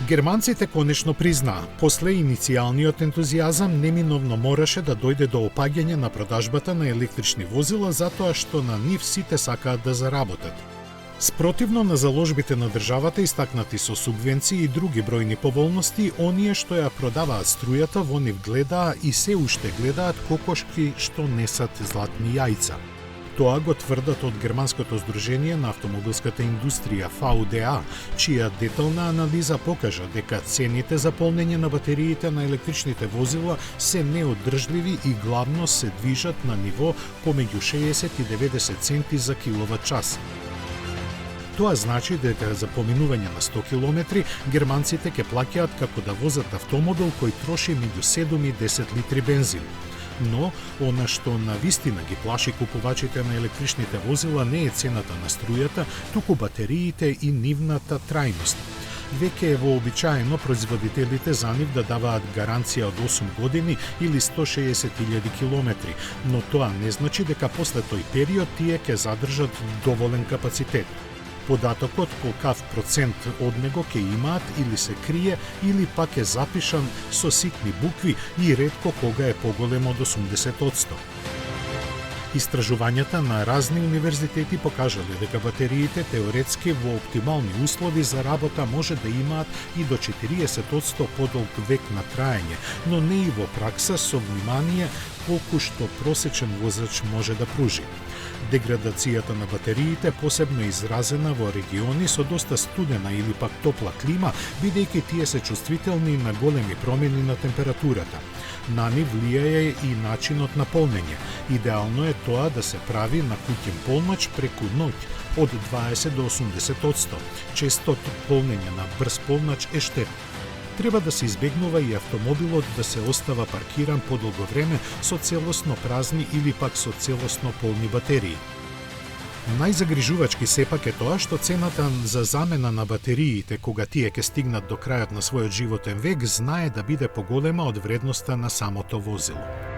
Германците конечно признаа, после иницијалниот ентузијазам неминовно мораше да дојде до опаѓање на продажбата на електрични возила затоа што на нив сите сакаат да заработат. Спротивно на заложбите на државата истакнати со субвенции и други бројни поволности, оние што ја продаваат струјата во нив гледаа и се уште гледаат кокошки што несат златни јајца. Тоа го тврдат од Германското здружение на автомобилската индустрија VDA, чија детална анализа покажа дека цените за полнење на батериите на електричните возила се неоддржливи и главно се движат на ниво помеѓу 60 и 90 центи за киловат час. Тоа значи дека за поминување на 100 километри германците ќе плаќаат како да возат автомобил кој троши меѓу 7 и 10 литри бензин. Но, она што навистина ги плаши купувачите на електричните возила не е цената на струјата, туку батериите и нивната трајност. Веќе е вообичаено производителите за нив да даваат гаранција од 8 години или 160.000 километри, но тоа не значи дека после тој период тие ќе задржат доволен капацитет. Податокот колкав процент од него ќе имаат или се крие, или пак е запишан со ситни букви и ретко кога е поголем од 80%. Истражувањата на разни универзитети покажале дека батериите теоретски во оптимални услови за работа може да имаат и до 40% подолг век на траење, но не и во пракса со внимание колку што просечен возач може да пружи. Деградацијата на батериите посебно изразена во региони со доста студена или пак топла клима, бидејќи тие се чувствителни на големи промени на температурата. На нив влијае и начинот на полнење. Идеално е тоа да се прави на куќен полнач преку ноќ од 20 до 80%. Често полнење на брз полнач е штетно. Треба да се избегнува и автомобилот да се остава паркиран подолго време со целосно празни или пак со целосно полни батерии. Најзагрижувачки сепак е тоа што цената за замена на батериите кога тие ќе стигнат до крајот на својот животен век знае да биде поголема од вредноста на самото возило.